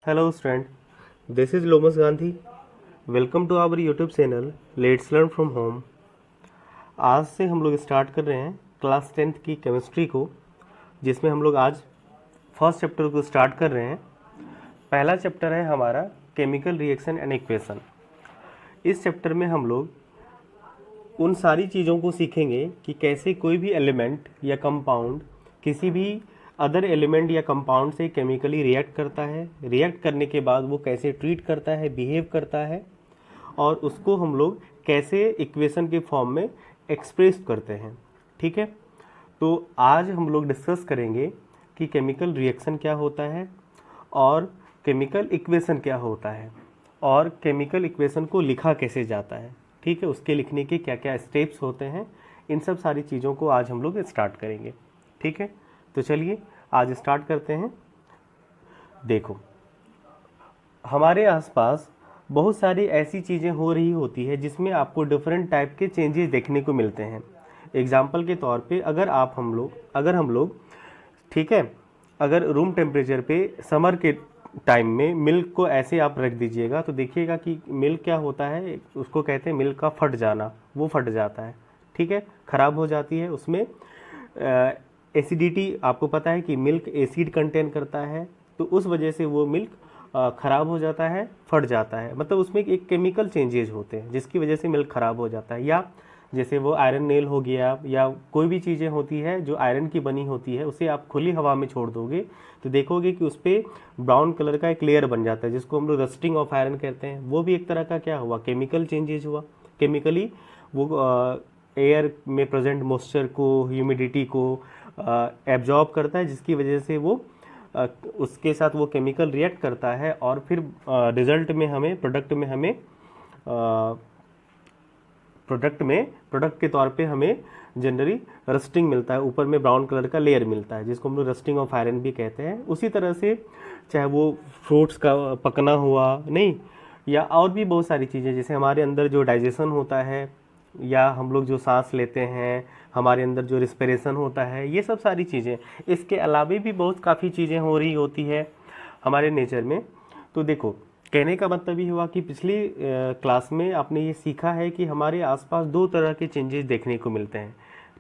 Hello student, this is Lomas Gandhi. Welcome to our YouTube channel Let's Learn from Home. आज से हम लोग start कर रहे हैं क्लास 10th की केमिस्ट्री को, जिसमें हम लोग आज फर्स्ट चैप्टर को स्टार्ट कर रहे हैं। पहला चैप्टर है हमारा केमिकल रिएक्शन एंड इक्वेशन। इस चैप्टर में हम लोग उन सारी चीज़ों को सीखेंगे कि कैसे कोई भी एलिमेंट या कंपाउंड किसी भी अदर एलिमेंट या कंपाउंड से केमिकली रिएक्ट करता है, रिएक्ट करने के बाद वो कैसे ट्रीट करता है, बिहेव करता है, और उसको हम लोग कैसे इक्वेशन के फॉर्म में एक्सप्रेस करते हैं। ठीक है, तो आज हम लोग डिस्कस करेंगे कि केमिकल रिएक्शन क्या होता है और केमिकल इक्वेशन क्या होता है और केमिकल इक्वेशन को लिखा कैसे जाता है। ठीक है, उसके लिखने के क्या क्या स्टेप्स होते हैं, इन सब सारी चीज़ों को आज हम लोग स्टार्ट करेंगे। ठीक है, तो चलिए आज स्टार्ट करते हैं। देखो, हमारे आसपास बहुत सारी ऐसी चीज़ें हो रही होती है जिसमें आपको डिफरेंट टाइप के चेंजेस देखने को मिलते हैं। एग्जाम्पल के तौर पे अगर हम लोग ठीक है, अगर रूम टेम्परेचर पे समर के टाइम में मिल्क को ऐसे आप रख दीजिएगा तो देखिएगा कि मिल्क क्या होता है, उसको कहते हैं मिल्क का फट जाना। वो फट जाता है, ठीक है, ख़राब हो जाती है। उसमें एसिडिटी, आपको पता है कि मिल्क एसिड कंटेन करता है, तो उस वजह से वो मिल्क ख़राब हो जाता है, फट जाता है। मतलब उसमें एक केमिकल चेंजेज होते हैं जिसकी वजह से मिल्क ख़राब हो जाता है। या जैसे वो आयरन नेल हो गया या कोई भी चीज़ें होती है जो आयरन की बनी होती है, उसे आप खुली हवा में छोड़ दोगे तो देखोगे कि उस पर ब्राउन कलर का एक लेयर बन जाता है जिसको हम लोग रस्टिंग ऑफ आयरन कहते हैं। वो भी एक तरह का क्या हुआ, केमिकल चेंजेज हुआ। केमिकली वो एयर में प्रेजेंट मॉइस्चर को, ह्यूमिडिटी को एब्जॉर्ब करता है, जिसकी वजह से वो उसके साथ वो केमिकल रिएक्ट करता है और फिर रिजल्ट में हमें प्रोडक्ट के तौर पे हमें जनरली रस्टिंग मिलता है, ऊपर में ब्राउन कलर का लेयर मिलता है जिसको हम लोग रस्टिंग ऑफ आयरन भी कहते हैं। उसी तरह से चाहे वो फ्रूट्स का पकना हुआ नहीं, या और भी बहुत सारी चीज़ें, जैसे हमारे अंदर जो डाइजेशन होता है या हम लोग जो सांस लेते हैं, हमारे अंदर जो रिस्पिरेशन होता है, ये सब सारी चीज़ें, इसके अलावा भी बहुत काफ़ी चीज़ें हो रही होती है हमारे नेचर में। तो देखो, कहने का मतलब ये हुआ कि पिछली क्लास में आपने ये सीखा है कि हमारे आसपास दो तरह के चेंजेस देखने को मिलते हैं।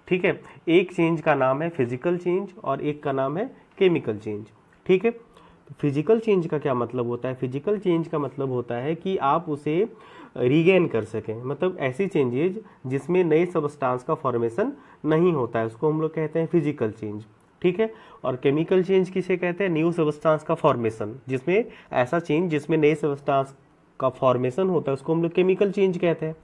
ठीक है, एक चेंज का नाम है फिजिकल चेंज और एक का नाम है केमिकल चेंज। ठीक है, तो फिजिकल चेंज का क्या मतलब होता है? फिजिकल चेंज का मतलब होता है कि आप उसे रीगेन कर सकें, मतलब ऐसी चेंजेज जिसमें नए सबस्टांस का फॉर्मेशन नहीं होता है, उसको हम लोग कहते हैं फिजिकल चेंज। ठीक है, और केमिकल चेंज किसे कहते हैं? न्यू सबस्टांस का फॉर्मेशन, जिसमें ऐसा चेंज जिसमें नए सबस्टांस का फॉर्मेशन होता है उसको हम लोग केमिकल चेंज कहते हैं।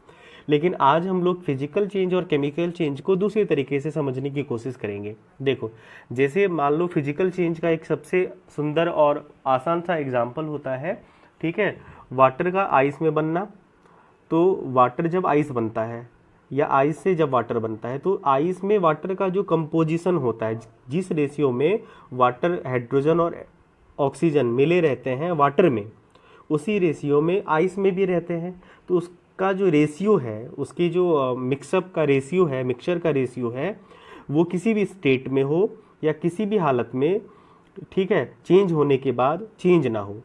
लेकिन आज हम लोग फिजिकल चेंज और केमिकल चेंज को दूसरे तरीके से समझने की कोशिश करेंगे। देखो, जैसे मान लो फिजिकल चेंज का एक सबसे सुंदर और आसान सा एग्जाम्पल होता है, ठीक है, वाटर का आइस में बनना। तो वाटर जब आइस बनता है या आइस से जब वाटर बनता है, तो आइस में वाटर का जो कंपोजिशन होता है, जिस रेशियो में वाटर हाइड्रोजन और ऑक्सीजन मिले रहते हैं वाटर में, उसी रेशियो में आइस में भी रहते हैं। तो उसका जो रेशियो है, उसकी जो मिक्सअप का रेशियो है, मिक्सचर का रेशियो है, वो किसी भी स्टेट में हो या किसी भी हालत में, ठीक है, चेंज होने के बाद चेंज ना हो।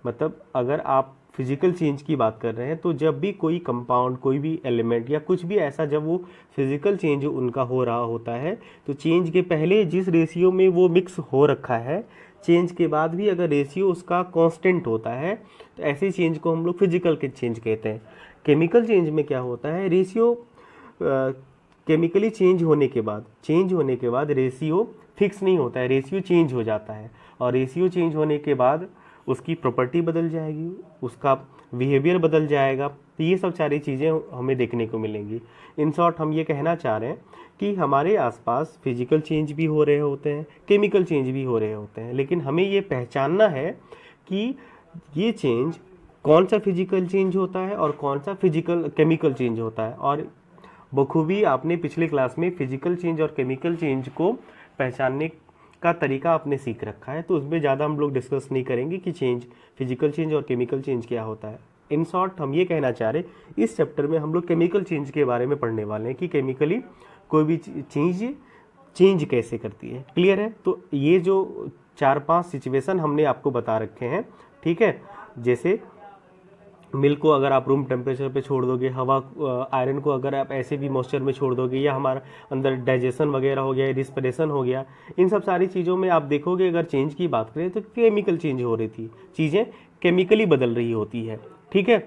मतलब अगर आप फिजिकल चेंज की बात कर रहे हैं तो जब भी कोई कंपाउंड, कोई भी एलिमेंट या कुछ भी ऐसा, जब वो फिजिकल चेंज उनका हो रहा होता है, तो चेंज के पहले जिस रेशियो में वो मिक्स हो रखा है, चेंज के बाद भी अगर रेशियो उसका कांस्टेंट होता है, तो ऐसे चेंज को हम लोग फिजिकल के चेंज कहते हैं। केमिकल चेंज में क्या होता है, रेशियो केमिकली चेंज होने के बाद रेशियो फिक्स नहीं होता है, रेशियो चेंज हो जाता है, और रेशियो चेंज होने के बाद उसकी प्रॉपर्टी बदल जाएगी, उसका बिहेवियर बदल जाएगा। तो ये सब सारी चीज़ें हमें देखने को मिलेंगी। इन शॉर्ट हम ये कहना चाह रहे हैं कि हमारे आसपास फिजिकल चेंज भी हो रहे होते हैं, केमिकल चेंज भी हो रहे होते हैं, लेकिन हमें ये पहचानना है कि ये चेंज कौन सा फिजिकल चेंज होता है और कौन सा केमिकल चेंज होता है। और बखूबी आपने पिछले क्लास में फिजिकल चेंज और केमिकल चेंज को पहचानने का तरीका आपने सीख रखा है, तो उसमें ज़्यादा हम लोग डिस्कस नहीं करेंगे कि फिजिकल चेंज और केमिकल चेंज क्या होता है। इन शॉर्ट हम ये कहना चाह रहे, इस चैप्टर में हम लोग केमिकल चेंज के बारे में पढ़ने वाले हैं कि केमिकली कोई भी चीज़ चेंज कैसे करती है। क्लियर है? तो ये जो 4-5 सिचुएशन हमने आपको बता रखे हैं, ठीक है। जैसे मिल्क को अगर आप रूम टेम्परेचर पे छोड़ दोगे, हवा आयरन को अगर आप ऐसे भी मॉइस्चर में छोड़ दोगे, या हमारा अंदर डाइजेशन वगैरह हो गया, रिस्पिरेशन हो गया, इन सब सारी चीज़ों में आप देखोगे अगर चेंज की बात करें तो केमिकल चेंज हो रही थी, चीज़ें केमिकली बदल रही होती है, ठीक है।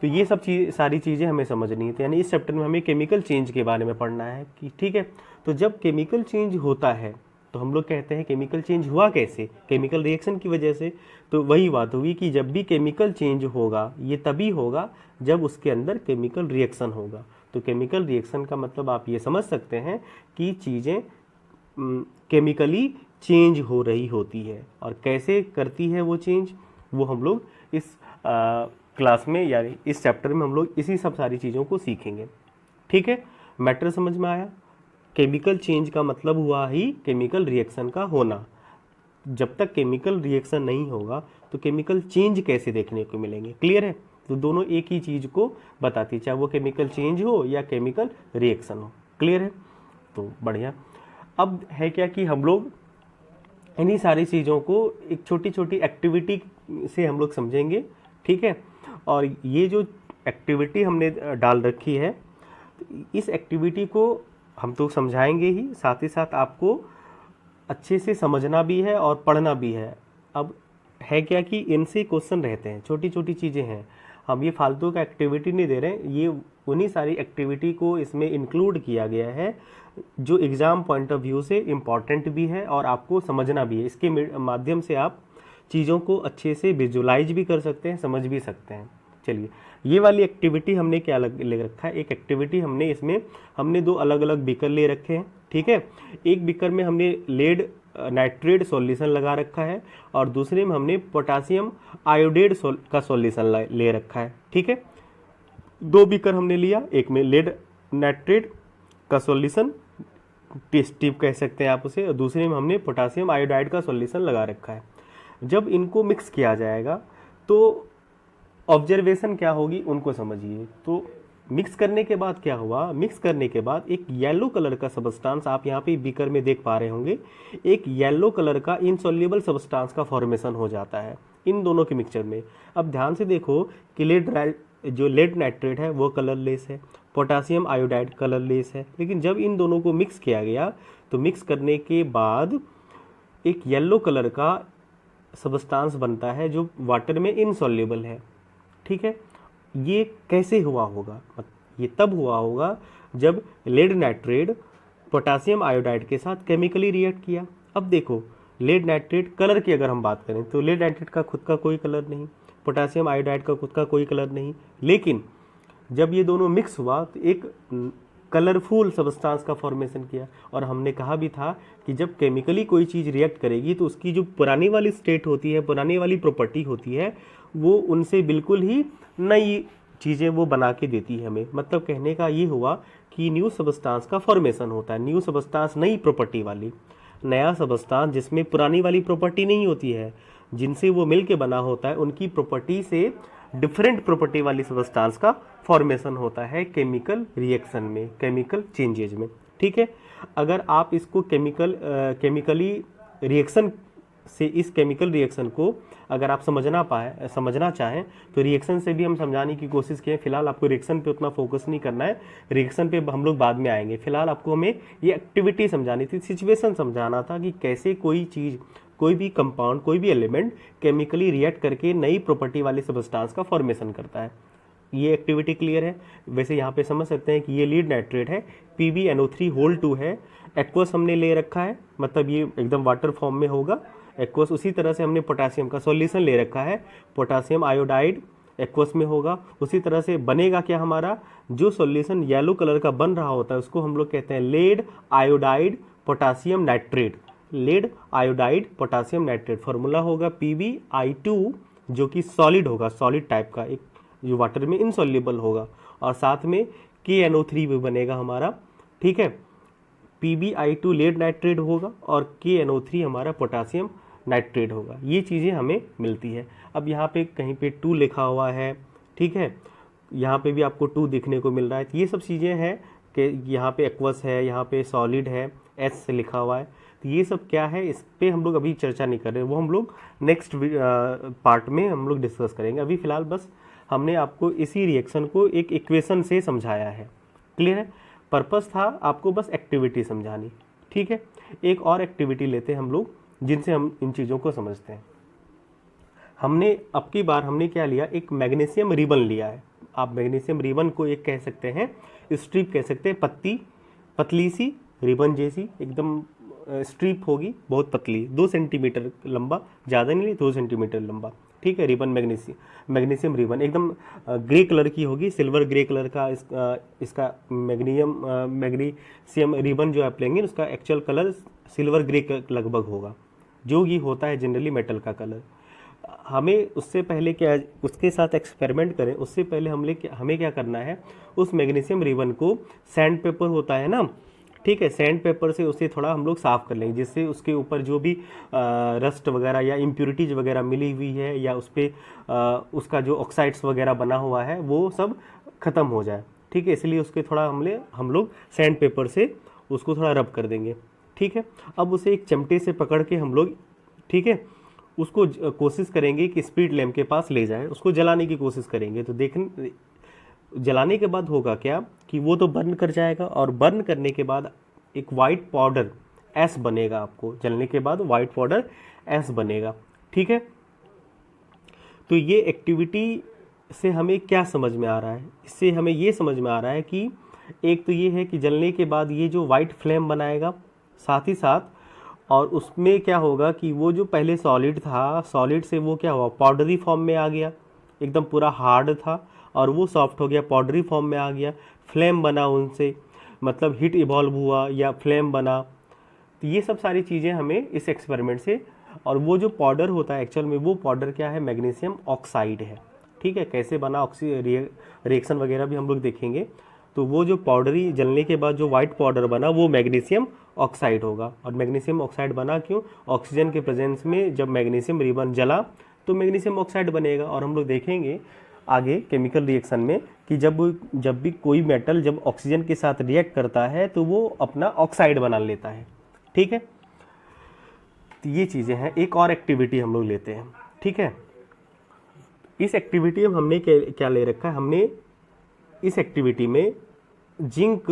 तो ये सब सारी चीज़ें हमें समझनी थी, यानी इस चैप्टर में हमें केमिकल चेंज के बारे में पढ़ना है कि ठीक है। तो जब केमिकल चेंज होता है तो हम लोग कहते हैं केमिकल चेंज हुआ कैसे, केमिकल रिएक्शन की वजह से। तो वही बात हुई कि जब भी केमिकल चेंज होगा ये तभी होगा जब उसके अंदर केमिकल रिएक्शन होगा। तो केमिकल रिएक्शन का मतलब आप ये समझ सकते हैं कि चीज़ें केमिकली चेंज हो रही होती है, और कैसे करती है वो चेंज, वो हम लोग इस क्लास में यानी इस चैप्टर में हम लोग इसी सब सारी चीज़ों को सीखेंगे, ठीक है। मैटर समझ में आया। केमिकल चेंज का मतलब हुआ ही केमिकल रिएक्शन का होना। जब तक केमिकल रिएक्शन नहीं होगा तो केमिकल चेंज कैसे देखने को मिलेंगे, क्लियर है। तो दोनों एक ही चीज़ को बताती है, चाहे वो केमिकल चेंज हो या केमिकल रिएक्शन हो, क्लियर है। तो बढ़िया। अब है क्या कि हम लोग इन्हीं सारी चीज़ों को एक छोटी छोटी एक्टिविटी से हम लोग समझेंगे, ठीक है। और ये जो एक्टिविटी हमने डाल रखी है, इस एक्टिविटी को हम तो समझाएंगे ही, साथ ही साथ आपको अच्छे से समझना भी है और पढ़ना भी है। अब है क्या कि इनसे क्वेश्चन रहते हैं, छोटी छोटी चीज़ें हैं, हम ये फालतू का एक्टिविटी नहीं दे रहे हैं, ये उन्हीं सारी एक्टिविटी को इसमें इंक्लूड किया गया है जो एग्ज़ाम पॉइंट ऑफ व्यू से इम्पॉर्टेंट भी है और आपको समझना भी है। इसके माध्यम से आप चीज़ों को अच्छे से विजुलाइज भी कर सकते हैं, समझ भी सकते हैं। चलिए, ये वाली एक्टिविटी हमने क्या ले रखा है, एक एक्टिविटी हमने इसमें हमने दो अलग अलग बीकर ले रखे हैं, ठीक है। एक बीकर में हमने लेड नाइट्रेट सॉल्यूशन लगा रखा है और दूसरे में हमने पोटासियम आयोडाइड का सॉल्यूशन ले रखा है, ठीक है। दो बीकर हमने लिया, एक में लेड नाइट्रेट का सॉल्यूशन, टेस्ट ट्यूब कह सकते हैं आप उसे, और दूसरे में हमने पोटासियम आयोडाइड का सॉल्यूशन लगा रखा है। जब इनको मिक्स किया जाएगा तो ऑब्जर्वेशन क्या होगी उनको समझिए। तो मिक्स करने के बाद क्या हुआ, मिक्स करने के बाद एक येलो कलर का सबस्टांस आप यहाँ पे बीकर में देख पा रहे होंगे, एक येलो कलर का इनसॉल्युबल सबस्टांस का फॉर्मेशन हो जाता है इन दोनों के मिक्सचर में। अब ध्यान से देखो कि लेड नाइट्रेट है वो कलरलेस है, पोटासियम आयोडाइड कलरलेस है, लेकिन जब इन दोनों को मिक्स किया गया तो मिक्स करने के बाद एक येलो कलर का सबस्टांस बनता है जो वाटर में इनसॉल्युबल है, ठीक है। ये कैसे हुआ होगा, ये तब हुआ होगा जब लेड नाइट्रेट पोटासियम आयोडाइड के साथ केमिकली रिएक्ट किया। अब देखो, लेड नाइट्रेट कलर की अगर हम बात करें तो लेड नाइट्रेट का खुद का कोई कलर नहीं, पोटासियम आयोडाइड का खुद का कोई कलर नहीं, लेकिन जब ये दोनों मिक्स हुआ तो एक कलरफुल सबस्टांस का फॉर्मेशन किया। और हमने कहा भी था कि जब केमिकली कोई चीज़ रिएक्ट करेगी तो उसकी जो पुरानी वाली स्टेट होती है, पुरानी वाली प्रॉपर्टी होती है, वो उनसे बिल्कुल ही नई चीज़ें वो बना के देती है हमें। मतलब कहने का ये हुआ कि न्यू सबस्टांस का फॉर्मेशन होता है। न्यू सबस्टांस नई प्रॉपर्टी वाली, नया सबस्टांस जिसमें पुरानी वाली प्रॉपर्टी नहीं होती है, जिनसे वो मिल के बना होता है, उनकी प्रॉपर्टी से डिफरेंट प्रॉपर्टी वाली सबस्टांस का फॉर्मेशन होता है केमिकल रिएक्शन में, केमिकल चेंजेज में, ठीक है। अगर आप इसको केमिकली रिएक्शन से, इस केमिकल रिएक्शन को अगर आप समझना चाहें तो रिएक्शन से भी हम समझाने की कोशिश किए। फिलहाल आपको रिएक्शन पे उतना फोकस नहीं करना है, रिएक्शन पे हम लोग बाद में आएंगे। फिलहाल आपको हमें ये एक्टिविटी समझानी थी, सिचुएशन समझाना था कि कैसे कोई चीज़, कोई भी कंपाउंड, कोई भी एलिमेंट केमिकली रिएक्ट करके नई प्रॉपर्टी वाली सबस्टांस का फॉर्मेशन करता है। ये एक्टिविटी क्लियर है। वैसे यहाँ पे समझ सकते हैं कि ये लीड नाइट्रेट है, PbNO3 है, एक्वस हमने ले रखा है, मतलब ये एकदम वाटर फॉर्म में होगा एक्वस। उसी तरह से हमने पोटासियम का सॉल्यूशन ले रखा है, पोटासियम आयोडाइड एक्वस में होगा। उसी तरह से बनेगा क्या, हमारा जो सॉल्यूशन येलो कलर का बन रहा होता है उसको हम लोग कहते हैं lead iodide potassium nitrate. Lead iodide potassium nitrate formula होगा PbI2, जो कि सॉलिड होगा, सॉलिड टाइप का, एक जो वाटर में इनसॉल्युबल होगा, और साथ में KNO3 भी बनेगा हमारा, ठीक है। PbI2 लेड नाइट्रेट होगा और KNO3 हमारा पोटासियम नाइट्रेट होगा। ये चीज़ें हमें मिलती है। अब यहाँ पे कहीं पे 2 लिखा हुआ है, ठीक है, यहाँ पे भी आपको 2 देखने को मिल रहा है। तो ये सब चीज़ें हैं कि यहाँ पे एक्वस है, यहाँ पे सॉलिड है, S से लिखा हुआ है। तो ये सब क्या है, इस पे हम लोग अभी चर्चा नहीं कर रहे, वो हम लोग नेक्स्ट पार्ट में हम लोग डिस्कस करेंगे। अभी फिलहाल बस हमने आपको इसी रिएक्शन को एक इक्वेशन से समझाया है। क्लियर है? पर्पस था आपको बस एक्टिविटी समझानी। ठीक है, एक और एक्टिविटी लेते हैं हम लोग जिनसे हम इन चीज़ों को समझते हैं। हमने अब की बार हमने क्या लिया, एक मैग्नीशियम रिबन लिया है। आप मैग्नीशियम रिबन को एक कह सकते हैं, स्ट्रिप कह सकते हैं, पतली सी रिबन जैसी एकदम स्ट्रिप होगी, बहुत पतली, 2 सेंटीमीटर लंबा, ज़्यादा नहीं, 2 सेंटीमीटर लंबा। ठीक है, रिबन मैग्नीशियम रिबन एकदम ग्रे कलर की होगी, सिल्वर ग्रे कलर का इसका मैग्नीशियम रिबन जो आप लेंगे उसका एक्चुअल कलर सिल्वर ग्रे लगभग होगा, जो ये होता है जनरली मेटल का कलर। हमें उससे पहले क्या, उसके साथ एक्सपेरिमेंट करें उससे पहले हमें क्या करना है, उस मैग्नीशियम रिबन को सैंड पेपर होता है ना, ठीक है, सैंड पेपर से उसे थोड़ा हम लोग साफ़ कर लेंगे, जिससे उसके ऊपर जो भी रस्ट वगैरह या इम्प्यूरिटीज वगैरह मिली हुई है या उस पर उसका जो ऑक्साइड्स वगैरह बना हुआ है वो सब ख़त्म हो जाए। ठीक है, इसलिए उसके थोड़ा हम लोग सैंड पेपर से उसको थोड़ा रब कर देंगे। ठीक है, अब उसे एक चिमटे से पकड़ के हम लोग, ठीक है, उसको कोशिश करेंगे कि स्पीड लैंप के पास ले जाए, उसको जलाने की कोशिश करेंगे। तो जलाने के बाद होगा क्या कि वो तो बर्न कर जाएगा, और बर्न करने के बाद एक वाइट पाउडर एस बनेगा, आपको जलने के बाद वाइट पाउडर एस बनेगा। ठीक है, तो ये एक्टिविटी से हमें क्या समझ में आ रहा है, इससे हमें ये समझ में आ रहा है कि एक तो ये है कि जलने के बाद ये जो वाइट फ्लेम बनाएगा, साथ ही साथ और उसमें क्या होगा कि वो जो पहले सॉलिड था, सॉलिड से वो क्या हुआ, पाउडरी फॉर्म में आ गया, एकदम पूरा हार्ड था और वो सॉफ्ट हो गया, पाउडरी फॉर्म में आ गया, फ्लेम बना उनसे, मतलब हीट इवॉल्व हुआ या फ्लेम बना। तो ये सब सारी चीज़ें हमें इस एक्सपेरिमेंट से, और वो जो पाउडर होता है एक्चुअल में वो पाउडर क्या है, मैग्नीशियम ऑक्साइड है। ठीक है, कैसे बना रिएक्शन वगैरह भी हम लोग देखेंगे। तो वो जो पाउडरी जलने के बाद जो वाइट पाउडर बना वो मैग्नीशियम ऑक्साइड होगा। और मैग्नीशियम ऑक्साइड बना क्यों, ऑक्सीजन के प्रेजेंस में जब मैग्नीशियम रिबन जला तो मैग्नीशियम ऑक्साइड बनेगा। और हम लोग देखेंगे आगे केमिकल रिएक्शन में कि जब भी कोई मेटल जब ऑक्सीजन के साथ रिएक्ट करता है तो वो अपना ऑक्साइड बना लेता है। ठीक है, तो ये चीज़ें हैं। एक और एक्टिविटी हम लोग लेते हैं। ठीक है, इस एक्टिविटी में हमने क्या ले रखा है, हमने इस एक्टिविटी में जिंक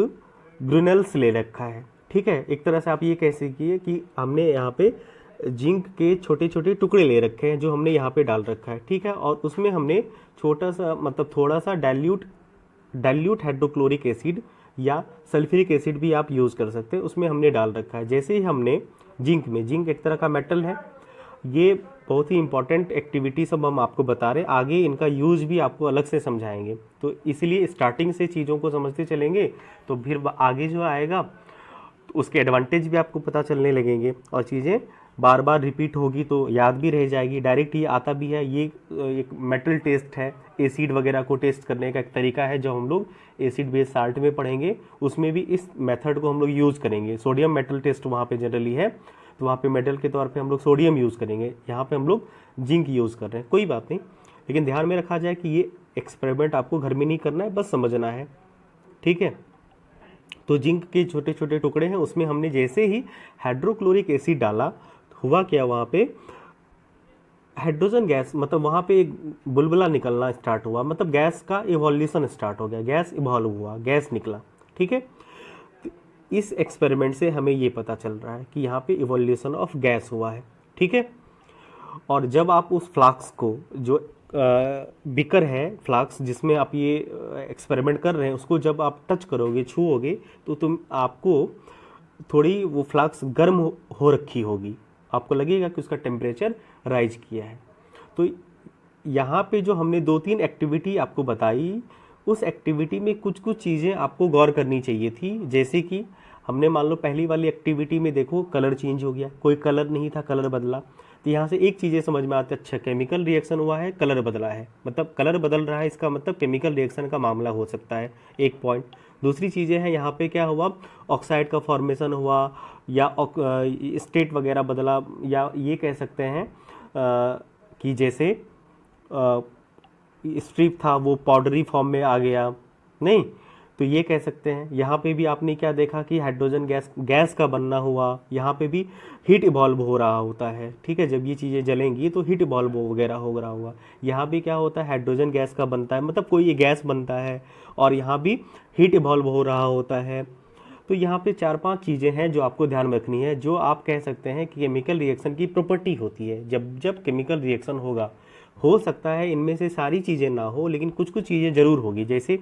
ग्रेन्यूल्स ले रखा है। ठीक है, एक तरह से आप ये कह सकिए कि हमने यहाँ पे जिंक के छोटे छोटे टुकड़े ले रखे हैं जो हमने यहाँ पे डाल रखा है। ठीक है, और उसमें हमने छोटा सा मतलब थोड़ा सा डाइल्यूट हाइड्रोक्लोरिक एसिड या सल्फ्यूरिक एसिड भी आप यूज़ कर सकते हैं, उसमें हमने डाल रखा है। जैसे ही हमने जिंक एक तरह का मेटल है, ये बहुत ही इंपॉर्टेंट एक्टिविटी सब हम आपको बता रहे हैं, आगे इनका यूज़ भी आपको अलग से समझाएंगे। तो इसलिए स्टार्टिंग से चीज़ों को समझते चलेंगे तो फिर आगे जो आएगा तो उसके एडवांटेज भी आपको पता चलने लगेंगे, और चीज़ें बार बार रिपीट होगी तो याद भी रह जाएगी। डायरेक्ट ये आता भी है, ये एक मेटल टेस्ट है, एसिड वगैरह को टेस्ट करने का एक तरीका है जो हम लोग एसिड बेस साल्ट में पढ़ेंगे, उसमें भी इस मेथड को हम लोग यूज़ करेंगे। सोडियम मेटल टेस्ट वहाँ पे जनरली है, तो वहाँ पे मेटल के तौर पे हम लोग सोडियम यूज़ करेंगे, यहाँ पे हम लोग जिंक यूज़ कर रहे हैं, कोई बात नहीं। लेकिन ध्यान में रखा जाए कि ये एक्सपेरिमेंट आपको घर में नहीं करना है, बस समझना है। ठीक है, तो जिंक के छोटे छोटे टुकड़े हैं, उसमें हमने जैसे ही हाइड्रोक्लोरिक एसिड डाला, हुआ क्या, वहाँ पे हाइड्रोजन गैस, मतलब वहाँ पे एक बुलबुला निकलना स्टार्ट हुआ, मतलब गैस का इवोल्यूशन स्टार्ट हो गया, गैस इवॉल्व हुआ, गैस निकला। ठीक है, इस एक्सपेरिमेंट से हमें ये पता चल रहा है कि यहाँ पे इवोल्यूशन ऑफ गैस हुआ है। ठीक है, और जब आप उस फ्लास्क को, जो बिकर है फ्लास्क जिसमें आप ये एक्सपेरिमेंट कर रहे हैं, उसको जब आप टच करोगे, छूओगे, तो आपको थोड़ी वो फ्लास्क गर्म हो रखी होगी, आपको लगेगा कि उसका टेम्परेचर राइज किया है। तो यहाँ पे जो हमने 2-3 एक्टिविटी आपको बताई, उस एक्टिविटी में कुछ कुछ चीज़ें आपको गौर करनी चाहिए थी। जैसे कि हमने मान लो पहली वाली एक्टिविटी में देखो कलर चेंज हो गया, कोई कलर नहीं था, कलर बदला। तो यहाँ से एक चीज़ें समझ में आती है, अच्छा केमिकल रिएक्शन हुआ है, कलर बदला है, मतलब कलर बदल रहा है, इसका मतलब केमिकल रिएक्शन का मामला हो सकता है, एक पॉइंट। दूसरी चीज़ें हैं, यहाँ पे क्या हुआ, ऑक्साइड का फॉर्मेशन हुआ या स्टेट वगैरह बदला, या ये कह सकते हैं कि जैसे स्ट्रिप था वो पाउडरी फॉर्म में आ गया, नहीं तो ये कह सकते हैं। यहाँ पे भी आपने क्या देखा कि हाइड्रोजन गैस का बनना हुआ, यहाँ पे भी हीट इवॉल्व हो रहा होता है, ठीक है। जब ये चीज़ें जलेंगी तो हीट इवॉल्व वगैरह हो रहा होगा। यहाँ भी क्या होता है, हाइड्रोजन गैस का बनता है, मतलब कोई ये गैस बनता है और यहाँ भी हीट इवॉल्व हो रहा होता है। तो यहाँ पे 4-5 चीज़ें हैं जो आपको ध्यान में रखनी है, जो आप कह सकते हैं कि केमिकल रिएक्शन की प्रॉपर्टी होती है। जब जब केमिकल रिएक्शन होगा, हो सकता है इनमें से सारी चीज़ें ना हो, लेकिन कुछ कुछ चीज़ें ज़रूर होगी। जैसे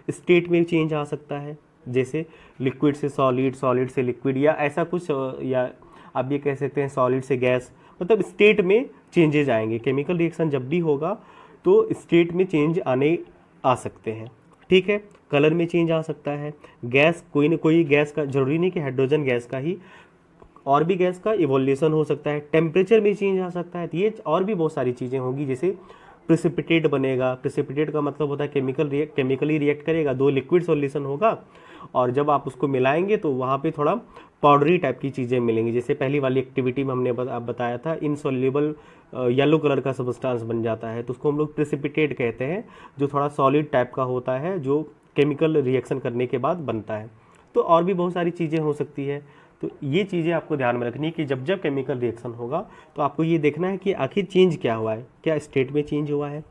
स्टेट में चेंज आ सकता है, जैसे लिक्विड से सॉलिड, सॉलिड से लिक्विड, या ऐसा कुछ, या आप ये कह सकते हैं सॉलिड से गैस, मतलब स्टेट में चेंजेज आएंगे। केमिकल रिएक्शन जब भी होगा तो स्टेट में चेंज आ सकते हैं, ठीक है। कलर में चेंज आ सकता है, गैस, कोई ना कोई गैस का, जरूरी नहीं कि हाइड्रोजन गैस का ही, और भी गैस का इवोल्यूशन हो सकता है। टेम्परेचर में चेंज आ सकता है। तो ये और भी बहुत सारी चीज़ें होंगी, जैसे प्रेसिपिटेट बनेगा। प्रेसिपिटेट का मतलब होता है केमिकली रिएक्ट करेगा, 2 लिक्विड सॉल्यूशन होगा और जब आप उसको मिलाएंगे तो वहाँ पे थोड़ा पाउडरी टाइप की चीज़ें मिलेंगी। जैसे पहली वाली एक्टिविटी में हमने बताया था, इनसॉल्युबल येलो कलर का सब्सटेंस बन जाता है, तो उसको हम लोग प्रेसिपिटेट कहते हैं, जो थोड़ा सॉलिड टाइप का होता है, जो केमिकल रिएक्शन करने के बाद बनता है। तो और भी बहुत सारी चीज़ें हो सकती है। तो ये चीज़ें आपको ध्यान में रखनी है कि जब जब केमिकल रिएक्शन होगा तो आपको ये देखना है कि आखिर चेंज क्या हुआ है, क्या स्टेट में चेंज हुआ है,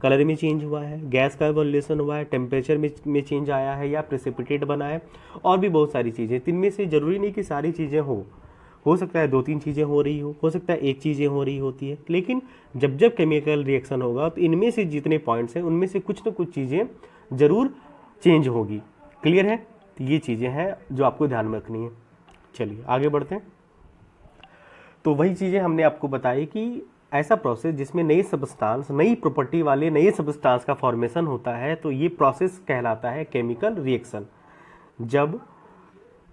कलर में चेंज हुआ है, गैस का इवोल्यूशन हुआ है, टेम्परेचर में चेंज आया है, या प्रेसिपिटेट बना है, और भी बहुत सारी चीज़ें। इनमें से ज़रूरी नहीं कि सारी चीज़ें हो सकता है 2-3 चीज़ें हो रही हो सकता है 1 चीज़ें हो रही होती है, लेकिन जब जब केमिकल रिएक्शन होगा तो इनमें से जितने पॉइंट्स हैं उनमें से कुछ ना कुछ चीज़ें ज़रूर चेंज होगी। क्लियर है? तो ये चीज़ें हैं जो आपको ध्यान में रखनी है। चलिए आगे बढ़ते हैं। तो वही चीज़ें हमने आपको बताई कि ऐसा प्रोसेस जिसमें नई सब्सटेंस, नई प्रॉपर्टी वाले नए सब्सटेंस का फॉर्मेशन होता है, तो ये प्रोसेस कहलाता है केमिकल रिएक्शन। जब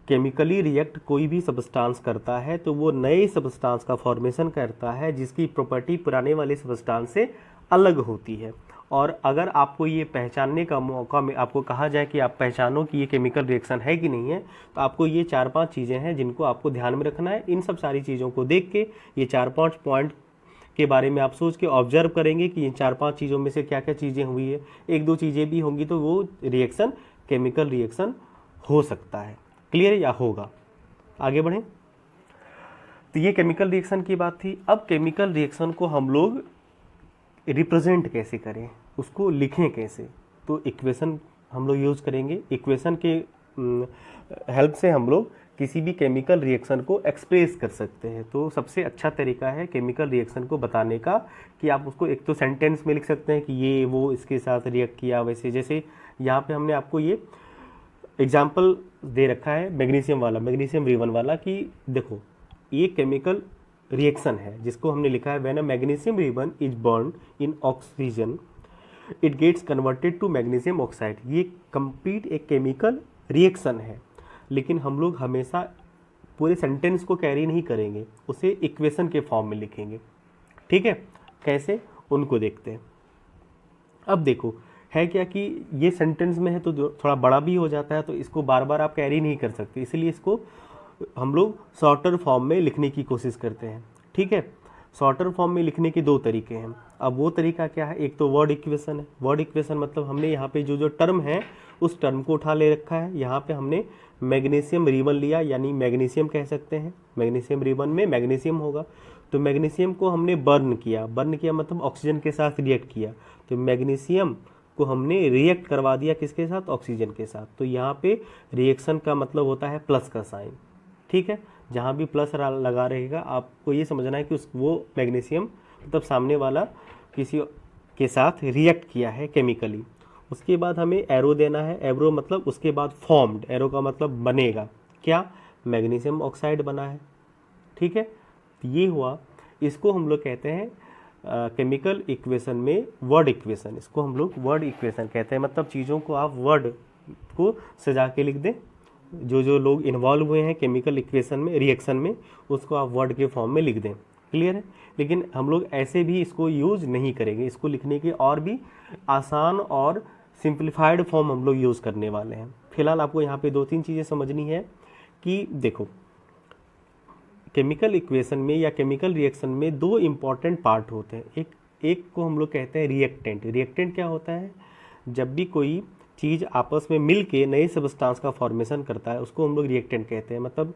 केमिकली रिएक्ट कोई भी सब्सटेंस करता है तो वो नए सब्सटेंस का फॉर्मेशन करता है जिसकी प्रॉपर्टी पुराने वाले सब्सटेंस से अलग होती है। और अगर आपको ये पहचानने का मौका में आपको कहा जाए कि आप पहचानो कि ये केमिकल रिएक्शन है कि नहीं है, तो आपको ये 4-5 चीज़ें हैं जिनको आपको ध्यान में रखना है। इन सब सारी चीज़ों को देख के ये 4-5 पॉइंट के बारे में आप सोच के ऑब्जर्व करेंगे कि इन 4-5 चीज़ों में से क्या क्या चीज़ें हुई है। 1-2 चीज़ें भी होंगी तो वो रिएक्शन केमिकल रिएक्शन हो सकता है। क्लियर या होगा? आगे बढ़ें। तो ये केमिकल रिएक्शन की बात थी। अब केमिकल रिएक्शन को हम लोग रिप्रेजेंट कैसे करें, उसको लिखें कैसे, तो इक्वेशन हम लोग यूज़ करेंगे। इक्वेशन के हेल्प से हम लोग किसी भी केमिकल रिएक्शन को एक्सप्रेस कर सकते हैं। तो सबसे अच्छा तरीका है केमिकल रिएक्शन को बताने का कि आप उसको एक तो सेंटेंस में लिख सकते हैं कि ये वो इसके साथ रिएक्ट किया। वैसे जैसे यहाँ पे हमने आपको ये एग्जाम्पल दे रखा है मैग्नीशियम वाला, मैग्नीशियम रिबन वाला, कि देखो ये केमिकल रिएक्शन है जिसको हमने लिखा है when a magnesium ribbon is burn in oxygen it gets converted to magnesium oxide. ये कंप्लीट एक केमिकल रिएक्शन है, लेकिन हम लोग हमेशा पूरे सेंटेंस को कैरी नहीं करेंगे, उसे इक्वेशन के फॉर्म में लिखेंगे। ठीक है, कैसे उनको देखते हैं। अब देखो है क्या कि ये सेंटेंस में है तो थोड़ा बड़ा भी हो जाता है, तो इसको बार बार आप कैरी नहीं कर सकते, इसलिए इसको हम लोग शॉर्टर फॉर्म में लिखने की कोशिश करते हैं। ठीक है, शॉर्टर फॉर्म में लिखने के 2 तरीके हैं। अब वो तरीका क्या है, एक तो वर्ड इक्वेशन है। वर्ड इक्वेशन मतलब हमने यहाँ पे जो टर्म है उस टर्म को उठा ले रखा है। यहाँ पे हमने मैग्नीशियम रिबन लिया, यानी मैग्नीशियम कह सकते हैं। मैग्नीशियम रिबन में मैग्नीशियम होगा, तो मैग्नीशियम को हमने बर्न किया। बर्न किया मतलब ऑक्सीजन के साथ रिएक्ट किया, तो मैग्नीशियम को हमने रिएक्ट करवा दिया किसके साथ, ऑक्सीजन के साथ। तो यहाँ पे रिएक्शन का मतलब होता है प्लस का साइन। ठीक है, जहाँ भी प्लस लगा रहेगा आपको ये समझना है कि वो मैग्नीशियम मतलब सामने वाला किसी के साथ रिएक्ट किया है केमिकली। उसके बाद हमें एरो देना है। एरो मतलब उसके बाद फॉर्म्ड, एरो का मतलब बनेगा क्या, मैग्नीशियम ऑक्साइड बना है। ठीक है, तो ये हुआ, इसको हम लोग कहते हैं केमिकल इक्वेशन में वर्ड इक्वेशन। इसको हम लोग वर्ड इक्वेशन कहते हैं, मतलब चीज़ों को आप वर्ड को सजा के लिख दें। जो लोग इन्वॉल्व हुए हैं केमिकल इक्वेशन में, रिएक्शन में, उसको आप वर्ड के फॉर्म में लिख दें। क्लियर है, लेकिन हम लोग ऐसे भी इसको यूज़ नहीं करेंगे। इसको लिखने के और भी आसान और सिंप्लीफाइड फॉर्म हम लोग यूज़ करने वाले हैं। फिलहाल आपको यहाँ पे 2-3 चीज़ें समझनी है कि देखो केमिकल इक्वेशन में या केमिकल रिएक्शन में 2 इम्पॉर्टेंट पार्ट होते हैं। एक को हम लोग कहते हैं रिएक्टेंट। रिएक्टेंट क्या होता है, जब भी कोई चीज़ आपस में मिल के नए सब्सटेंस का फॉर्मेशन करता है उसको हम लोग रिएक्टेंट कहते हैं। मतलब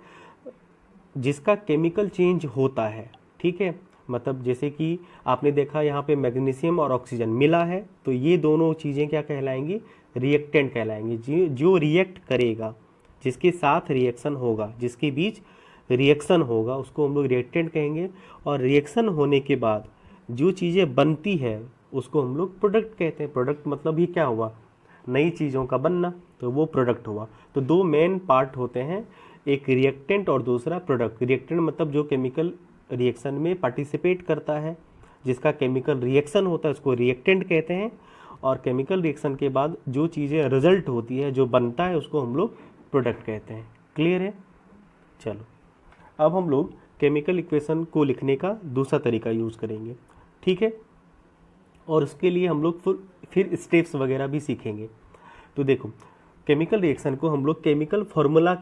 जिसका केमिकल चेंज होता है, ठीक है। मतलब जैसे कि आपने देखा यहाँ पे मैग्नीशियम और ऑक्सीजन मिला है, तो ये दोनों चीज़ें क्या कहलाएंगी, रिएक्टेंट कहलाएंगी। जो रिएक्ट करेगा, जिसके साथ रिएक्शन होगा, जिसके बीच रिएक्शन होगा, उसको हम लोग रिएक्टेंट कहेंगे। और रिएक्शन होने के बाद जो चीज़ें बनती है उसको हम लोग प्रोडक्ट कहते हैं। प्रोडक्ट मतलब ये क्या हुआ, नई चीज़ों का बनना, तो वो प्रोडक्ट हुआ। तो दो मेन पार्ट होते हैं, एक रिएक्टेंट और दूसरा प्रोडक्ट। रिएक्टेंट मतलब जो केमिकल रिएक्शन में पार्टिसिपेट करता है, जिसका केमिकल रिएक्शन होता है उसको रिएक्टेंट कहते हैं। और केमिकल रिएक्शन के बाद जो चीज़ें रिजल्ट होती है, जो बनता है, उसको हम लोग प्रोडक्ट कहते हैं। क्लियर है? चलो अब हम लोग केमिकल इक्वेशन को लिखने का दूसरा तरीका यूज़ करेंगे, ठीक है। और उसके लिए हम लोग फिर स्टेप्स वगैरह भी सीखेंगे। तो देखो, केमिकल रिएक्शन को हम लोग केमिकल फार्मूला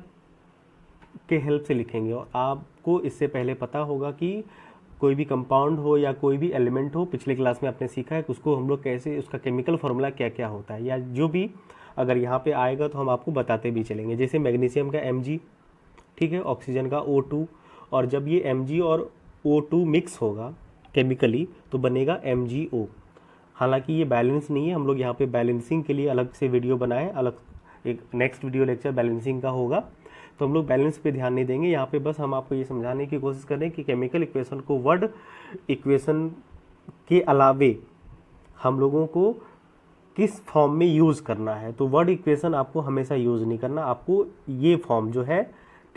के हेल्प से लिखेंगे। और आपको इससे पहले पता होगा कि कोई भी कंपाउंड हो या कोई भी एलिमेंट हो, पिछले क्लास में आपने सीखा है कि उसको हम लोग कैसे, उसका केमिकल फार्मूला क्या क्या होता है, या जो भी अगर यहाँ पे आएगा तो हम आपको बताते भी चलेंगे। जैसे मैग्नीशियम का Mg, ठीक है, ऑक्सीजन का O2, और जब ये Mg और O2 मिक्स होगा केमिकली तो बनेगा MgO। हालांकि ये बैलेंस नहीं है, हम लोग यहाँ पे बैलेंसिंग के लिए अलग से वीडियो बनाए, अलग एक नेक्स्ट वीडियो लेक्चर बैलेंसिंग का होगा, तो हम लोग बैलेंस पे ध्यान नहीं देंगे। यहाँ पे बस हम आपको ये समझाने की कोशिश कर रहे हैं कि केमिकल इक्वेशन को वर्ड इक्वेशन के अलावे हम लोगों को किस फॉर्म में यूज़ करना है। तो वर्ड इक्वेशन आपको हमेशा यूज़ नहीं करना, आपको ये फॉर्म जो है,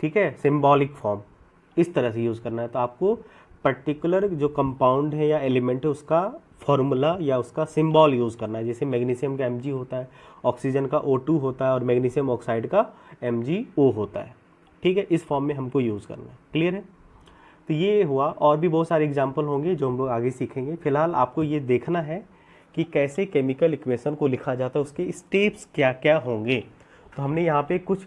ठीक है, सिम्बॉलिक फॉर्म, इस तरह से यूज़ करना है। तो आपको पर्टिकुलर जो कंपाउंड है या एलिमेंट है उसका फॉर्मूला या उसका सिंबल यूज़ करना है। जैसे मैग्नीशियम का Mg होता है, ऑक्सीजन का O2 होता है और मैग्नीशियम ऑक्साइड का MgO होता है, ठीक है। इस फॉर्म में हमको यूज़ करना है। क्लियर है? तो ये हुआ, और भी बहुत सारे एग्जाम्पल होंगे जो हम लोग आगे सीखेंगे। फिलहाल आपको ये देखना है कि कैसे केमिकल इक्वेशन को लिखा जाता है, उसके स्टेप्स क्या क्या होंगे। तो हमने यहाँ पे कुछ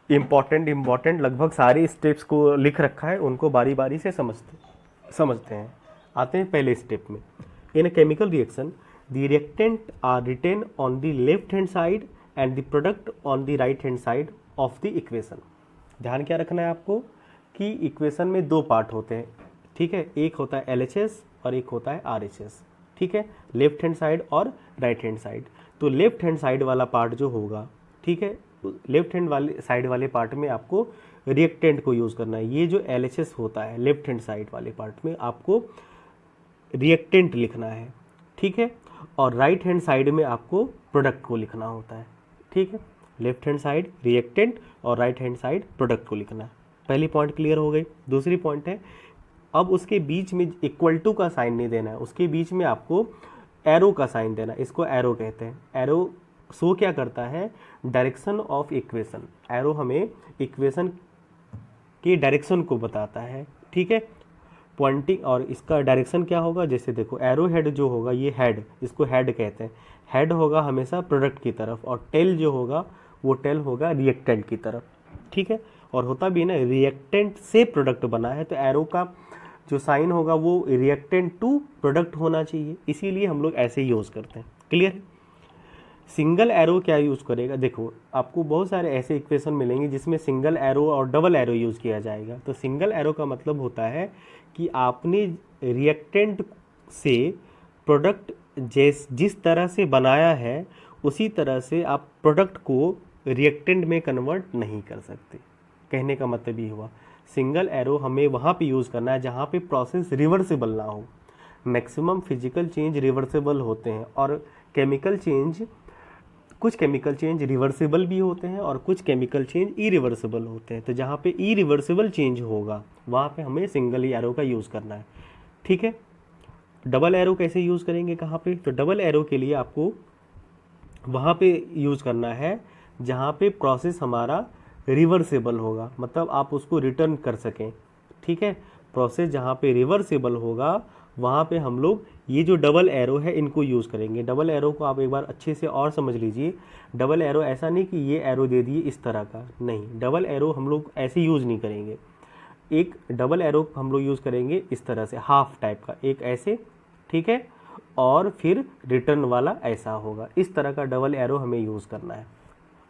इम्पॉर्टेंट लगभग सारे स्टेप्स को लिख रखा है, उनको बारी बारी से समझते हैं। आते हैं पहले स्टेप में। In a chemical reaction the reactant are written on the left hand side and the product on the right hand side of the equation. ध्यान क्या रखना है आपको कि इक्वेशन में दो पार्ट होते हैं, ठीक है। एक होता है LHS और एक होता है RHS, ठीक है, लेफ्ट हैंड साइड और राइट हैंड साइड। तो लेफ्ट हैंड साइड वाला पार्ट जो होगा, ठीक है, लेफ्ट हैंड वाले साइड वाले पार्ट में आपको रिएक्टेंट को यूज़ करना है। ये जो LHS होता है लेफ्ट हैंड साइड वाले पार्ट में आपको रिएक्टेंट लिखना है, ठीक है। और राइट हैंड साइड में आपको प्रोडक्ट को लिखना होता है, ठीक है। लेफ्ट हैंड साइड रिएक्टेंट और राइट हैंड साइड प्रोडक्ट को लिखना है। पहली पॉइंट क्लियर हो गई। दूसरी पॉइंट है, अब उसके बीच में इक्वल टू का साइन नहीं देना है, उसके बीच में आपको एरो का साइन देना है। इसको एरो कहते हैं। एरो शो क्या करता है, डायरेक्शन ऑफ इक्वेशन। एरो हमें इक्वेशन के डायरेक्शन को बताता है, ठीक है, पॉइंटिंग। और इसका डायरेक्शन क्या होगा, जैसे देखो एरो हेड जो होगा, ये हेड, इसको हेड कहते हैं। हेड होगा हमेशा प्रोडक्ट की तरफ, और टेल जो होगा वो टेल होगा रिएक्टेंट की तरफ, ठीक है। और होता भी ना, रिएक्टेंट से प्रोडक्ट बना है, तो एरो का जो साइन होगा वो रिएक्टेंट टू प्रोडक्ट होना चाहिए, इसीलिए हम लोग ऐसे यूज़ करते हैं। क्लियर? सिंगल एरो क्या यूज़ करेगा, देखो आपको बहुत सारे ऐसे इक्वेशन मिलेंगे जिसमें सिंगल एरो और डबल एरो यूज़ किया जाएगा। तो सिंगल एरो का मतलब होता है कि आपने रिएक्टेंट से प्रोडक्ट जिस तरह से बनाया है उसी तरह से आप प्रोडक्ट को रिएक्टेंट में कन्वर्ट नहीं कर सकते। कहने का मतलब ये हुआ, सिंगल एरो हमें वहाँ पे यूज़ करना है जहाँ पे प्रोसेस रिवर्सिबल ना हो। मैक्सिमम फिजिकल चेंज रिवर्सिबल होते हैं, और केमिकल चेंज, कुछ केमिकल चेंज रिवर्सिबल भी होते हैं और कुछ केमिकल चेंज इरिवर्सिबल होते हैं। तो जहाँ पे इरिवर्सिबल चेंज होगा वहाँ पे हमें सिंगल एरो का यूज़ करना है, ठीक है। डबल एरो कैसे यूज़ करेंगे, कहाँ पे, तो डबल एरो के लिए आपको वहाँ पे यूज़ करना है जहाँ पे प्रोसेस हमारा रिवर्सिबल होगा, मतलब आप उसको रिटर्न कर सकें, ठीक है। प्रोसेस जहाँ पे रिवर्सिबल होगा वहाँ पे हम लोग ये जो डबल एरो है इनको यूज़ करेंगे। डबल एरो को आप एक बार अच्छे से और समझ लीजिए। डबल एरो ऐसा नहीं कि ये एरो दे दिए इस तरह का, नहीं, डबल एरो हम लोग ऐसे यूज़ नहीं करेंगे। एक डबल एरो हम लोग यूज़ करेंगे इस तरह से, हाफ टाइप का, एक ऐसे, ठीक है, और फिर रिटर्न वाला ऐसा होगा। इस तरह का डबल एरो हमें यूज़ करना है।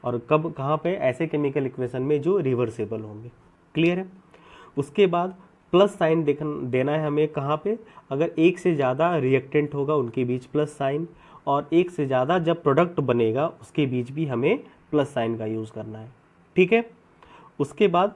और कब कहाँ पे? ऐसे केमिकल इक्वेशन में जो रिवर्सेबल होंगे। क्लियर है? उसके बाद प्लस साइन देना है हमें कहाँ पे? अगर एक से ज़्यादा रिएक्टेंट होगा उनके बीच प्लस साइन, और एक से ज़्यादा जब प्रोडक्ट बनेगा उसके बीच भी हमें प्लस साइन का यूज़ करना है। ठीक है? उसके बाद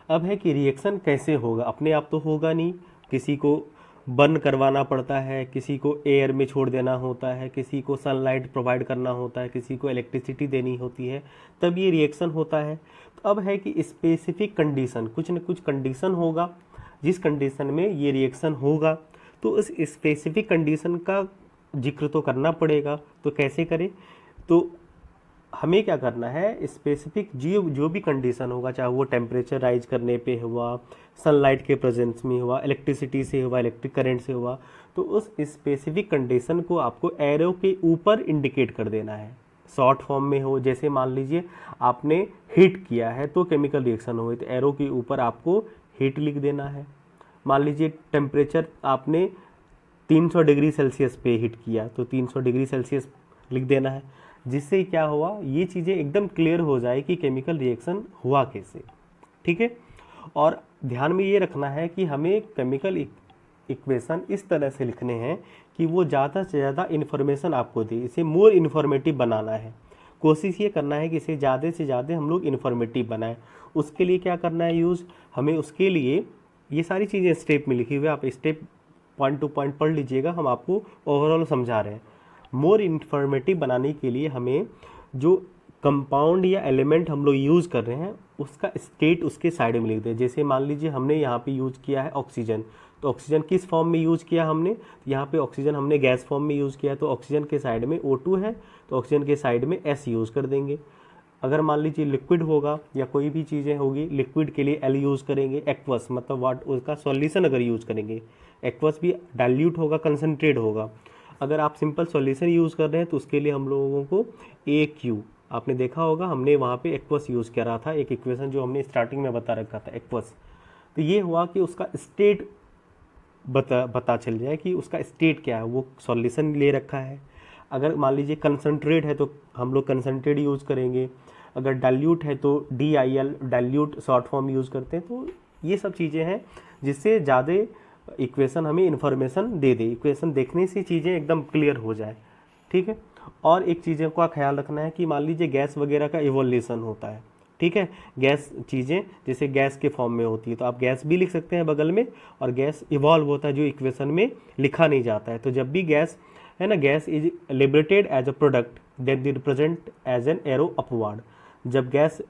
अब है कि रिएक्शन कैसे होगा। अपने आप तो होगा नहीं, किसी को बर्न करवाना पड़ता है, किसी को एयर में छोड़ देना होता है, किसी को सनलाइट प्रोवाइड करना होता है, किसी को इलेक्ट्रिसिटी देनी होती है, तब ये रिएक्शन होता है। तो अब है कि स्पेसिफिक कंडीशन, कुछ न कुछ कंडीशन होगा जिस कंडीशन में ये रिएक्शन होगा, तो उस स्पेसिफिक कंडीशन का जिक्र तो करना पड़ेगा। तो कैसे करें? तो हमें क्या करना है, स्पेसिफिक जो भी कंडीशन होगा, चाहे वो टेम्परेचर राइज करने पे हुआ, सनलाइट के प्रेजेंस में हुआ, इलेक्ट्रिसिटी से हुआ, इलेक्ट्रिक करंट से हुआ, तो उस स्पेसिफिक कंडीशन को आपको एरो के ऊपर इंडिकेट कर देना है। शॉर्ट फॉर्म में हो, जैसे मान लीजिए आपने हीट किया है तो केमिकल रिएक्शन हुई, तो एरो के ऊपर आपको हीट लिख देना है। मान लीजिए टेम्परेचर आपने 300 डिग्री सेल्सियस पे हीट किया, तो 300 डिग्री सेल्सियस लिख देना है, जिससे क्या हुआ, ये चीज़ें एकदम क्लियर हो जाए कि केमिकल रिएक्शन हुआ कैसे। ठीक है? और ध्यान में ये रखना है कि हमें केमिकल इक्वेशन इस तरह से लिखने हैं कि वो ज़्यादा से ज़्यादा इन्फॉर्मेशन आपको दे, इसे मोर इन्फॉर्मेटिव बनाना है। कोशिश ये करना है कि इसे ज़्यादा से ज़्यादा हम लोग इन्फॉर्मेटिव बनाएं। उसके लिए क्या करना है यूज़, हमें उसके लिए ये सारी चीज़ें स्टेप में लिखी हुई है, आप स्टेप पॉइंट टू पॉइंट पढ़ लीजिएगा, हम आपको ओवरऑल समझा रहे हैं। मोर इन्फॉर्मेटिव बनाने के लिए हमें जो कंपाउंड या एलिमेंट हम लोग यूज़ कर रहे हैं उसका स्टेट उसके साइड में लिख दें। जैसे मान लीजिए हमने यहाँ पे यूज़ किया है ऑक्सीजन, तो ऑक्सीजन किस फॉर्म में यूज़ किया हमने, यहाँ पे ऑक्सीजन हमने गैस फॉर्म में यूज़ किया, तो ऑक्सीजन के साइड में O2 है, तो ऑक्सीजन के साइड में S यूज़ कर देंगे। अगर मान लीजिए लिक्विड होगा या कोई भी चीज़ें होगी, लिक्विड के लिए L यूज़ करेंगे। एक्वस मतलब वाट, उसका सॉल्यूशन अगर यूज़ करेंगे, एक्वस भी डाइल्यूट होगा, कंसनट्रेट होगा। अगर आप सिंपल सॉल्यूशन यूज़ कर रहे हैं तो उसके लिए हम लोगों को AQ, आपने देखा होगा हमने वहाँ पे एक्वस यूज़ करा था, एक इक्वेशन जो हमने स्टार्टिंग में बता रखा था एक्वस। तो ये हुआ कि उसका स्टेट पता चल जाए कि उसका स्टेट क्या है, वो सॉल्यूशन ले रखा है। अगर मान लीजिए कंसनट्रेट है तो हम लोग कंसनट्रेट यूज़ करेंगे, अगर डाइल्यूट है तो DIL dilute short form use करते हैं। तो ये सब चीज़ें हैं जिससे ज़्यादा इक्वेशन हमें इन्फॉर्मेशन दे दे, इक्वेशन देखने से चीज़ें एकदम क्लियर हो जाए। ठीक है? और एक चीज़ों का ख्याल रखना है कि मान लीजिए गैस वगैरह का इवोल्यूशन होता है। ठीक है? गैस चीज़ें जैसे गैस के फॉर्म में होती है तो आप गैस भी लिख सकते हैं बगल में, और गैस इवॉल्व होता है जो इक्वेशन में लिखा नहीं जाता है। तो जब भी गैस है ना, gas is liberated as a product that they represent as an arrow upward. जब गैस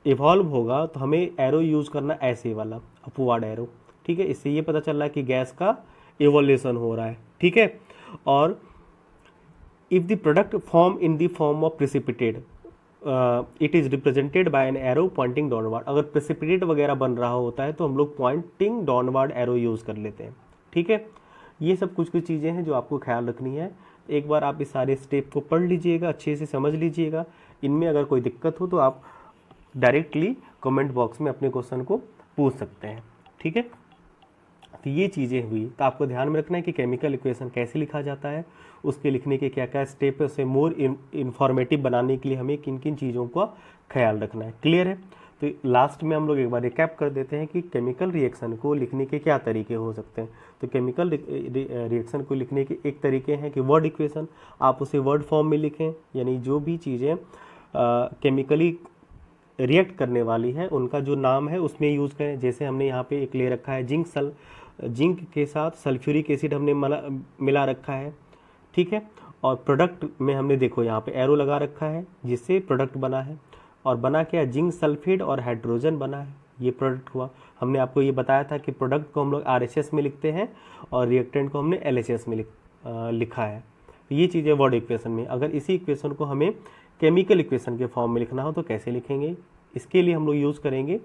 इवॉल्व होगा तो हमें एरो यूज़ करना ऐसे वाला अपवार्ड एरो। ठीक है? इससे ये पता चल रहा है कि गैस का इवोल्यूशन हो रहा है। ठीक है? और if the product form in the form of precipitate it is represented by an arrow pointing downward. अगर प्रेसिपिटेट वगैरह बन रहा होता है तो हम लोग पॉइंटिंग डाउनवर्ड एरो यूज़ कर लेते हैं। ठीक है? ये सब कुछ चीज़ें हैं जो आपको ख्याल रखनी है। एक बार आप इस सारे स्टेप को पढ़ लीजिएगा, अच्छे से समझ लीजिएगा। इनमें अगर कोई दिक्कत हो तो आप डायरेक्टली कमेंट बॉक्स में अपने क्वेश्चन को पूछ सकते हैं। ठीक है? तो ये चीज़ें हुई, तो आपको ध्यान में रखना है कि केमिकल इक्वेशन कैसे लिखा जाता है, उसके लिखने के क्या क्या स्टेप है, उसे मोर इन्फॉर्मेटिव बनाने के लिए हमें किन किन चीज़ों का ख्याल रखना है। क्लियर है? तो लास्ट में हम लोग एक बार रिकैप कर देते हैं कि केमिकल रिएक्शन को लिखने के क्या तरीके हो सकते हैं। तो केमिकल रिएक्शन को लिखने के एक तरीके हैं कि वर्ड इक्वेशन, आप उसे वर्ड फॉर्म में लिखें, यानी जो भी चीज़ें केमिकली रिएक्ट करने वाली है उनका जो नाम है उसमें यूज़ करें। जैसे हमने यहाँ पे एक ले रखा है जिंक के साथ सल्फ्यूरिक एसिड हमने मिला रखा है। ठीक है? और प्रोडक्ट में हमने देखो यहाँ पे एरो लगा रखा है जिससे प्रोडक्ट बना है, और बना क्या, जिंक सल्फेट और हाइड्रोजन बना है, ये प्रोडक्ट हुआ। हमने आपको ये बताया था कि प्रोडक्ट को हम लोग RHS में लिखते हैं और रिएक्टेंट को हमने LHS में लिखा है। ये चीज़ें वर्ड इक्वेशन में। अगर इसी इक्वेशन को हमें केमिकल इक्वेशन के फॉर्म में लिखना हो तो कैसे लिखेंगे, इसके लिए हम लोग यूज़ करेंगे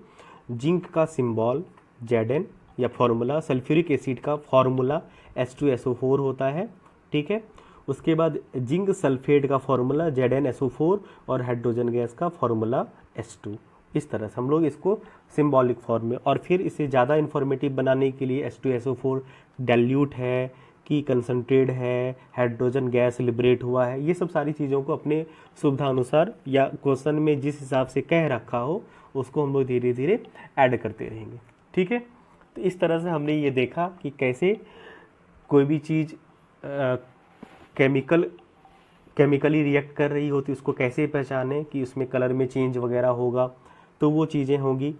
जिंक का सिंबल Zn या फॉर्मूला, सल्फ्यूरिक एसिड का फॉर्मूला H2SO4 होता है। ठीक है? उसके बाद जिंक सल्फेट का फॉर्मूला ZnSO4 और हाइड्रोजन गैस का फॉर्मूला H2। इस तरह से हम लोग इसको सिंबॉलिक फॉर्म में, और फिर इसे ज़्यादा इन्फॉर्मेटिव बनाने के लिए H2SO4 डाइल्यूट है कि कंसंट्रेट है, हाइड्रोजन गैस लिबरेट हुआ है, ये सब सारी चीज़ों को अपने सुविधा अनुसार या क्वेश्चन में जिस हिसाब से कह रखा हो उसको हम लोग धीरे धीरे ऐड करते रहेंगे। ठीक है, तो इस तरह से हमने ये देखा कि कैसे कोई भी चीज़ केमिकली रिएक्ट कर रही होती, उसको कैसे पहचाने कि उसमें कलर में चेंज वगैरह होगा तो वो चीज़ें होंगी,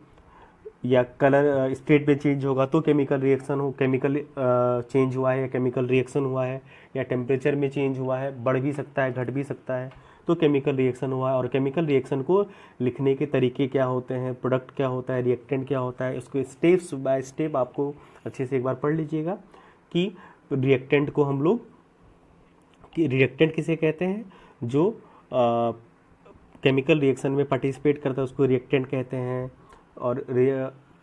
या कलर स्टेट में चेंज होगा तो केमिकल रिएक्शन हो, केमिकल चेंज हुआ है या केमिकल रिएक्शन हुआ है, या टेम्परेचर में चेंज हुआ है, बढ़ भी सकता है घट भी सकता है तो केमिकल रिएक्शन हुआ है। और केमिकल रिएक्शन को लिखने के तरीके क्या होते हैं, प्रोडक्ट क्या होता है, रिएक्टेंट क्या होता है, उसको स्टेप्स बाय स्टेप आपको अच्छे से एक बार पढ़ लीजिएगा कि रिएक्टेंट को हम लोग, कि रिएक्टेंट किसे कहते हैं, जो केमिकल रिएक्शन में पार्टिसिपेट करता है उसको रिएक्टेंट कहते हैं। और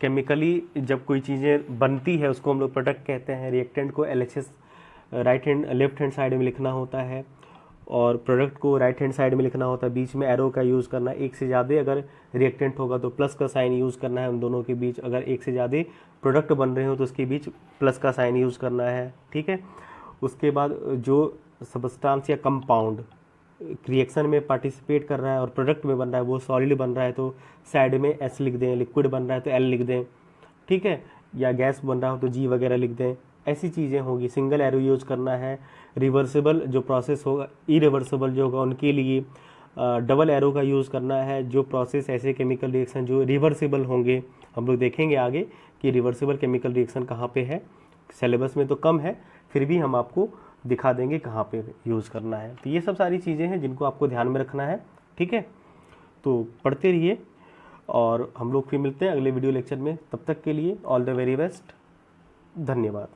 केमिकली जब कोई चीज़ें बनती है उसको हम लोग प्रोडक्ट कहते हैं। रिएक्टेंट को LHS लेफ्ट हैंड साइड में लिखना होता है और प्रोडक्ट को राइट हैंड साइड में लिखना होता है। बीच में एरो का यूज़ करना, एक से ज़्यादा अगर रिएक्टेंट होगा तो प्लस का साइन यूज़ करना है उन दोनों के बीच, अगर एक से ज़्यादा प्रोडक्ट बन रहे हो तो उसके बीच प्लस का साइन यूज़ करना है। ठीक है, उसके बाद जो सब्सटेंस या कंपाउंड रिएक्शन में पार्टिसिपेट कर रहा है और प्रोडक्ट में बन रहा है, वो सॉलिड बन रहा है तो साइड में S लिख दें, लिक्विड बन रहा है तो L लिख दें। ठीक है, या गैस बन रहा हो तो G वगैरह लिख दें। ऐसी चीज़ें होंगी। सिंगल एरो यूज़ करना है। रिवर्सिबल जो प्रोसेस होगा, इरिवर्सिबल जो होगा उनके लिए डबल एरो का यूज़ करना है। जो प्रोसेस ऐसे केमिकल रिएक्शन जो रिवर्सिबल होंगे, हम लोग देखेंगे आगे कि रिवर्सिबल केमिकल रिएक्शन कहाँ पे है। सिलेबस में तो कम है, फिर भी हम आपको दिखा देंगे कहाँ पे यूज़ करना है। तो ये सब सारी चीज़ें हैं जिनको आपको ध्यान में रखना है। ठीक है, तो पढ़ते रहिए और हम लोग फिर मिलते हैं अगले वीडियो लेक्चर में। तब तक के लिए ऑल द वेरी बेस्ट, धन्यवाद।